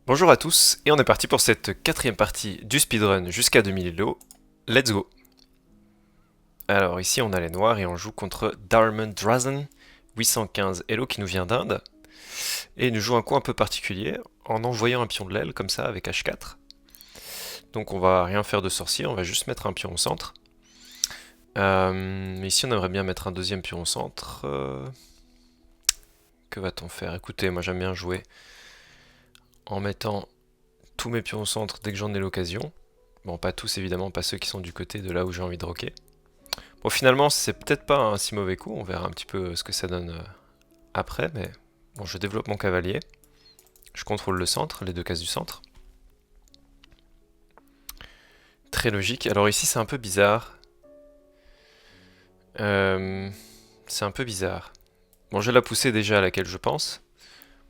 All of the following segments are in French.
Bonjour à tous, et on est parti pour cette quatrième partie du speedrun jusqu'à 2000 Elo. Let's go! Alors ici on a les noirs et on joue contre Darman Drazen, 815 Elo qui nous vient d'Inde. Et il nous joue un coup un peu particulier, en envoyant un pion de l'aile comme ça avec H4. Donc on va rien faire de sorcier, on va juste mettre un pion au centre. Ici on aimerait bien mettre un deuxième pion au centre. Que va-t-on faire? Écoutez, moi j'aime bien jouer en mettant tous mes pions au centre dès que j'en ai l'occasion. Bon, pas tous évidemment, pas ceux qui sont du côté de là où j'ai envie de rocker. Bon, finalement, c'est peut-être pas un si mauvais coup, on verra un petit peu ce que ça donne après, mais bon, je développe mon cavalier, je contrôle le centre, les deux cases du centre. Très logique. Alors ici, c'est un peu bizarre. C'est un peu bizarre. Bon, j'ai la poussée déjà à laquelle je pense,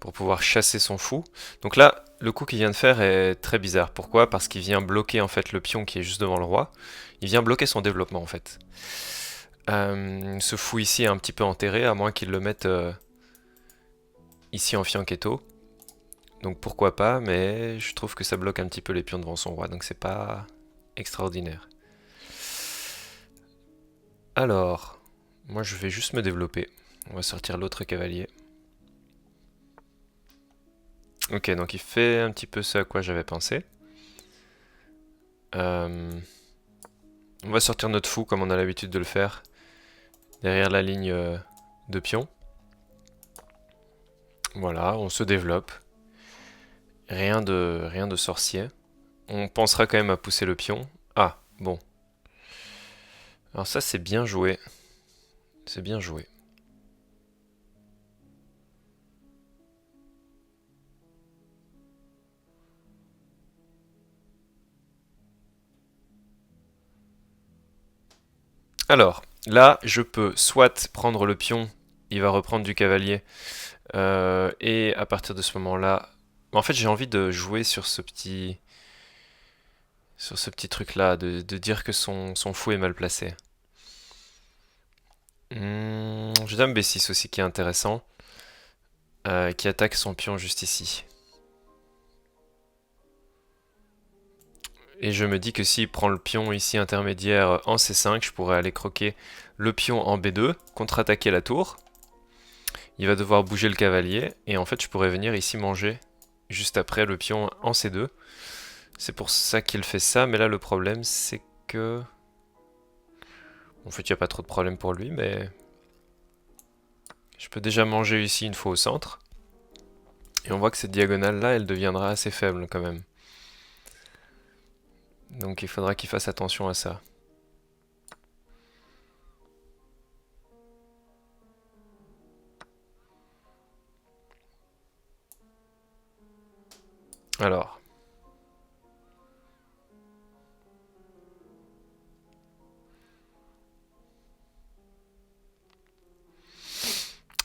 pour pouvoir chasser son fou. Donc là, le coup qu'il vient de faire est très bizarre. Pourquoi? Parce qu'il vient bloquer en fait le pion qui est juste devant le roi. Il vient bloquer son développement en fait. Ce fou ici est un petit peu enterré, à moins qu'il le mette ici en fianchetto. Donc pourquoi pas, mais je trouve que ça bloque un petit peu les pions devant son roi, donc c'est pas extraordinaire. Alors, moi je vais juste me développer. On va sortir l'autre cavalier. Ok, donc il fait un petit peu ce à quoi j'avais pensé. On va sortir notre fou comme on a l'habitude de le faire, derrière la ligne de pion. Voilà, on se développe. Rien de sorcier. On pensera quand même à pousser le pion. Ah, bon. Alors ça c'est bien joué. C'est bien joué. Alors, là, je peux soit prendre le pion, il va reprendre du cavalier, et à partir de ce moment-là, en fait, j'ai envie de jouer sur ce petit truc-là, de dire que son fou est mal placé. J'ai dame B6 aussi qui est intéressant, qui attaque son pion juste ici. Et je me dis que s'il prend le pion ici intermédiaire en C5, je pourrais aller croquer le pion en B2, contre-attaquer la tour. Il va devoir bouger le cavalier, et en fait je pourrais venir ici manger juste après le pion en C2. C'est pour ça qu'il fait ça, mais là le problème c'est que... En fait il n'y a pas trop de problème pour lui, mais... Je peux déjà manger ici une fois au centre. Et on voit que cette diagonale là, elle deviendra assez faible quand même. Donc il faudra qu'il fasse attention à ça. Alors...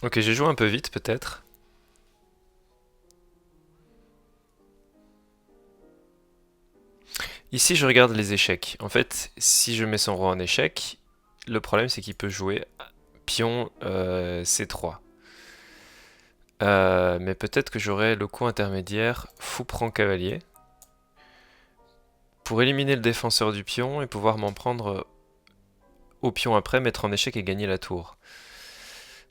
Ok, j'ai joué un peu vite peut-être. Ici je regarde les échecs. En fait, si je mets son roi en échec, le problème c'est qu'il peut jouer pion C3. Mais peut-être que j'aurai le coup intermédiaire fou prend cavalier pour éliminer le défenseur du pion et pouvoir m'en prendre au pion après, mettre en échec et gagner la tour.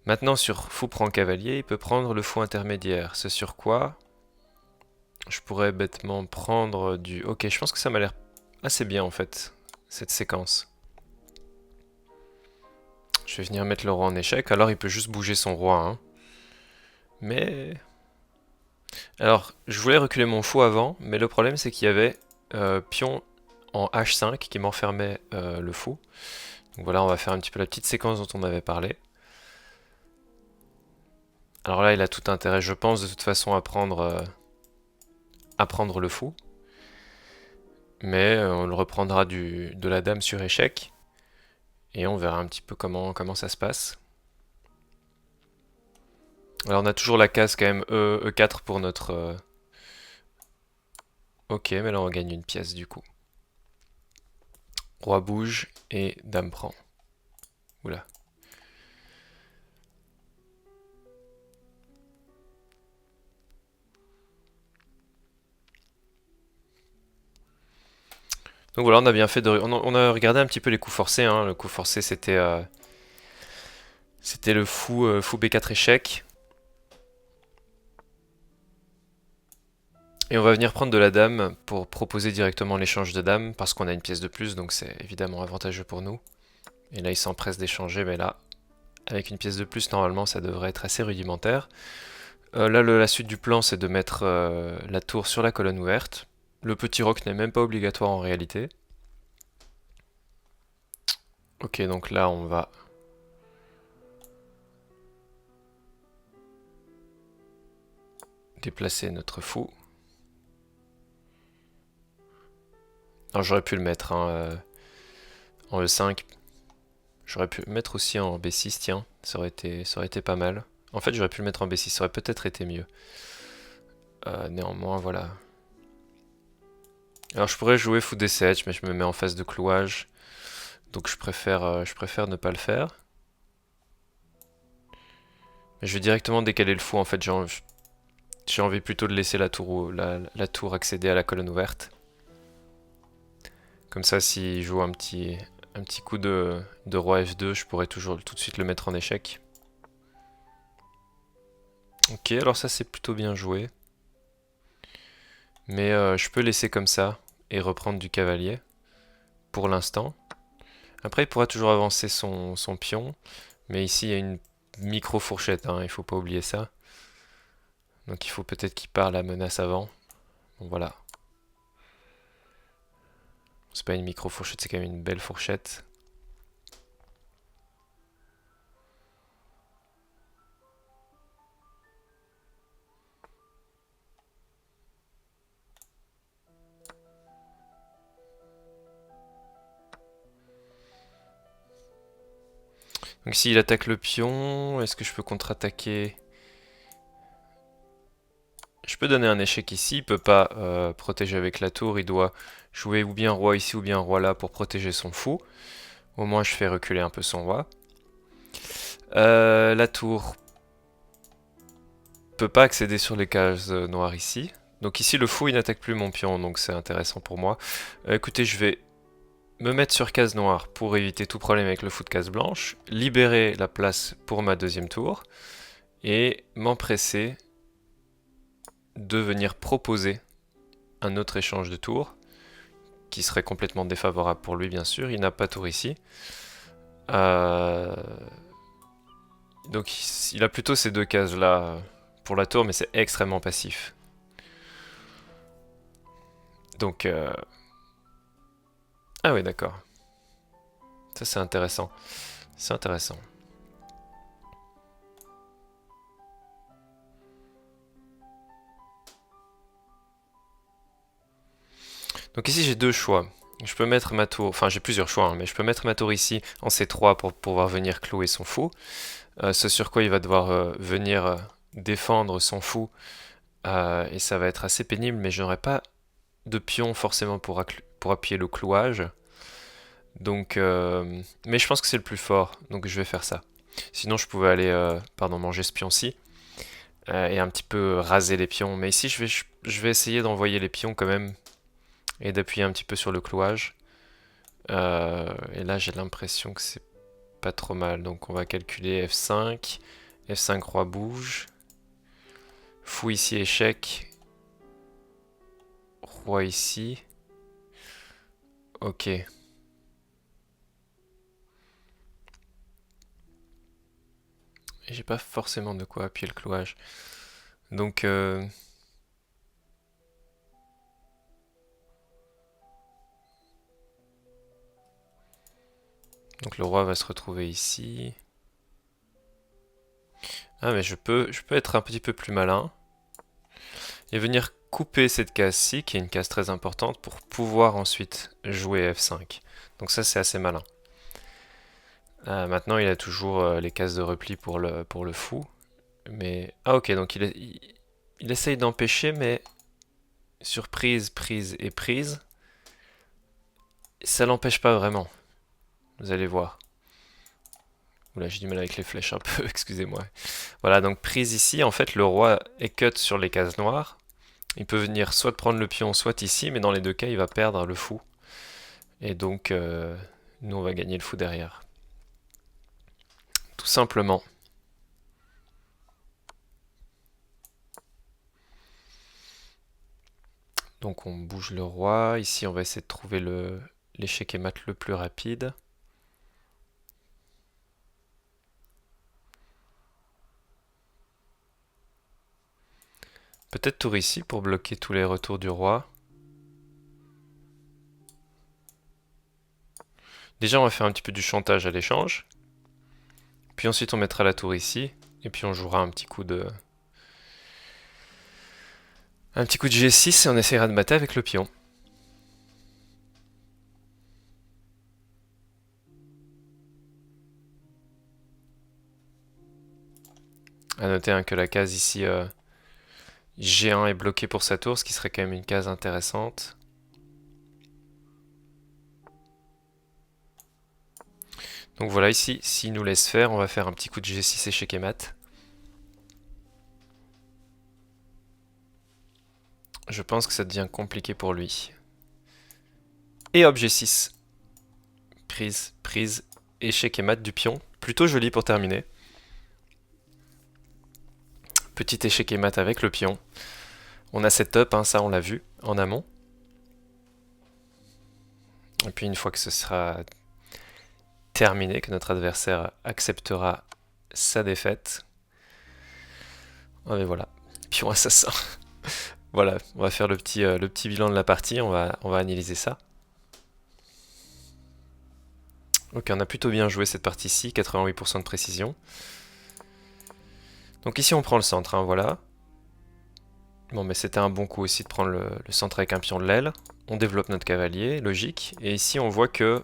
Maintenant sur fou prend cavalier, il peut prendre le fou intermédiaire, ce sur quoi je pourrais bêtement prendre du... Ok, je pense que ça m'a l'air assez bien en fait, cette séquence. Je vais venir mettre le roi en échec, alors il peut juste bouger son roi, hein. Mais... Alors, je voulais reculer mon fou avant, mais le problème c'est qu'il y avait pion en H5 qui m'enfermait le fou. Donc voilà, on va faire un petit peu la petite séquence dont on avait parlé. Alors là, il a tout intérêt, je pense, de toute façon, à prendre le fou. Mais on le reprendra de la dame sur échec. Et on verra un petit peu comment ça se passe. Alors on a toujours la case quand même E4 pour notre... Ok, mais là on gagne une pièce du coup. Roi bouge et dame prend. Oula. Donc voilà, on a bien fait de... On a regardé un petit peu les coups forcés, hein. Le coup forcé, c'était le fou B4 échec. Et on va venir prendre de la dame pour proposer directement l'échange de dame, parce qu'on a une pièce de plus, donc c'est évidemment avantageux pour nous. Et là, il s'empresse d'échanger, mais là, avec une pièce de plus, normalement, ça devrait être assez rudimentaire. Là, la suite du plan, c'est de mettre la tour sur la colonne ouverte. Le petit roc n'est même pas obligatoire en réalité. Ok, donc là, on va... déplacer notre fou. Alors j'aurais pu le mettre hein, en E5. J'aurais pu le mettre aussi en B6, tiens. Ça aurait été pas mal. En fait, j'aurais pu le mettre en B6, ça aurait peut-être été mieux. Néanmoins, voilà. Alors je pourrais jouer fou D7, mais je me mets en phase de clouage. Donc je préfère ne pas le faire. Mais je vais directement décaler le fou, en fait. J'ai envie plutôt de laisser la tour accéder à la colonne ouverte. Comme ça, s'il joue un petit coup de roi F2, je pourrais toujours tout de suite le mettre en échec. Ok, alors ça c'est plutôt bien joué. Mais je peux laisser comme ça et reprendre du cavalier pour l'instant. Après, il pourra toujours avancer son pion. Mais ici, il y a une micro-fourchette, hein, il faut pas oublier ça. Donc il faut peut-être qu'il pare la menace avant. Bon, voilà. C'est pas une micro-fourchette, c'est quand même une belle fourchette. Donc s'il attaque le pion, est-ce que je peux contre-attaquer? Je peux donner un échec ici, il peut pas protéger avec la tour, il doit jouer ou bien roi ici ou bien roi là pour protéger son fou. Au moins je fais reculer un peu son roi. La tour peut pas accéder sur les cases noires ici. Donc ici le fou il n'attaque plus mon pion, donc c'est intéressant pour moi. Écoutez, je vais me mettre sur case noire pour éviter tout problème avec le fou de case blanche, libérer la place pour ma deuxième tour, et m'empresser de venir proposer un autre échange de tours, qui serait complètement défavorable pour lui bien sûr, il n'a pas tour ici. Donc il a plutôt ces deux cases là pour la tour, mais c'est extrêmement passif. Donc... Ah oui, d'accord. Ça c'est intéressant. C'est intéressant. Donc ici j'ai deux choix. Je peux mettre ma tour, enfin j'ai plusieurs choix, hein, mais je peux mettre ma tour ici en C3 pour pouvoir venir clouer son fou. Ce sur quoi il va devoir venir défendre son fou. Et ça va être assez pénible, mais je n'aurai pas de pion forcément pour appuyer le clouage. Donc, mais je pense que c'est le plus fort, donc je vais faire ça. Sinon je pouvais aller manger ce pion-ci. Et un petit peu raser les pions. Mais ici je vais essayer d'envoyer les pions quand même. Et d'appuyer un petit peu sur le clouage. Et là j'ai l'impression que c'est pas trop mal. Donc on va calculer F5. F5 roi bouge. Fou ici échec. Roi ici. Ok. Et j'ai pas forcément de quoi appuyer le clouage. Donc le roi va se retrouver ici. Ah mais je peux être un petit peu plus malin. Et venir couper cette case-ci, qui est une case très importante, pour pouvoir ensuite jouer F5. Donc ça c'est assez malin. Maintenant il a toujours les cases de repli pour le fou. Mais... Ah ok, donc il essaye d'empêcher, mais surprise, prise et prise, ça l'empêche pas vraiment. Vous allez voir. Oula, j'ai du mal avec les flèches un peu, excusez-moi. Voilà, donc prise ici, en fait le roi est cut sur les cases noires. Il peut venir soit prendre le pion, soit ici, mais dans les deux cas il va perdre le fou. Et donc, nous, on va gagner le fou derrière. Tout simplement. Donc on bouge le roi. Ici, on va essayer de trouver l'échec et mat le plus rapide. Peut-être tour ici pour bloquer tous les retours du roi. Déjà, on va faire un petit peu du chantage à l'échange. Puis ensuite, on mettra la tour ici. Et puis on jouera un petit coup de G6 et on essaiera de mater avec le pion. A noter que la case ici G1 est bloquée pour sa tour, ce qui serait quand même une case intéressante. Donc voilà, ici, s'il nous laisse faire, on va faire un petit coup de G6 échec et mat. Je pense que ça devient compliqué pour lui. Et hop, G6. Prise, prise, échec et mat du pion. Plutôt joli pour terminer. Petit échec et mat avec le pion. On a setup, hein, ça on l'a vu en amont. Et puis une fois que ce sera terminé, que notre adversaire acceptera sa défaite. Oh, et voilà, pion assassin. Voilà, on va faire le petit bilan de la partie, on va analyser ça. Ok, on a plutôt bien joué cette partie-ci, 88% de précision. Donc ici on prend le centre, hein, voilà. Bon, mais c'était un bon coup aussi de prendre le centre avec un pion de l'aile. On développe notre cavalier, logique. Et ici on voit que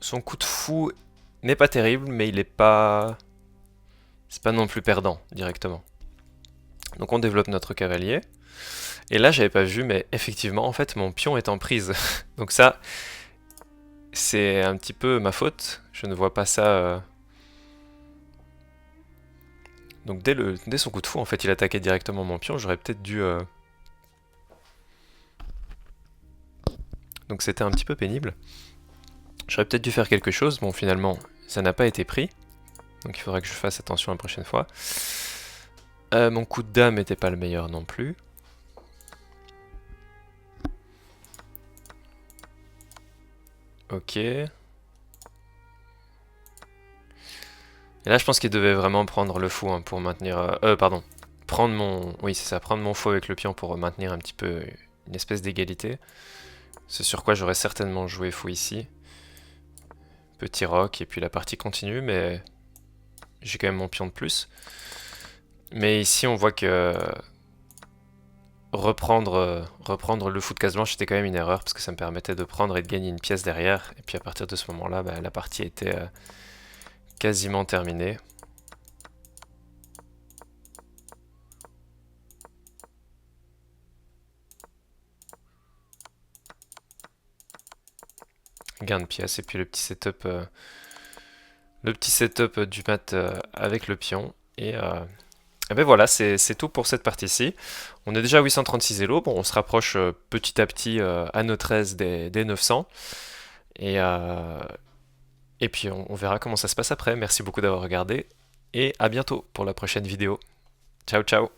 son coup de fou n'est pas terrible, mais il est pas... C'est pas non plus perdant, directement. Donc on développe notre cavalier. Et là j'avais pas vu, mais effectivement, en fait, mon pion est en prise. Donc ça, c'est un petit peu ma faute. Je ne vois pas ça... Donc dès son coup de fou, en fait, il attaquait directement mon pion. J'aurais peut-être dû... Donc c'était un petit peu pénible. J'aurais peut-être dû faire quelque chose. Bon, finalement, ça n'a pas été pris. Donc il faudra que je fasse attention la prochaine fois. Mon coup de dame n'était pas le meilleur non plus. Ok. Et là, je pense qu'il devait vraiment prendre le fou, hein, pour maintenir... pardon. Prendre mon... Oui, c'est ça. Prendre mon fou avec le pion pour maintenir un petit peu une espèce d'égalité. C'est sur quoi j'aurais certainement joué fou ici. Petit roc, et puis la partie continue, mais... J'ai quand même mon pion de plus. Mais ici, on voit que... Reprendre le fou de case blanche était quand même une erreur, parce que ça me permettait de prendre et de gagner une pièce derrière. Et puis à partir de ce moment-là, bah, la partie était quasiment terminée. Gain de pièces, et puis le petit setup du mat avec le pion. Et ben voilà, c'est tout pour cette partie-ci. On est déjà à 836 élos. Bon, on se rapproche petit à petit à notre aise des 900. Et puis on verra comment ça se passe après. Merci beaucoup d'avoir regardé. Et à bientôt pour la prochaine vidéo. Ciao, ciao!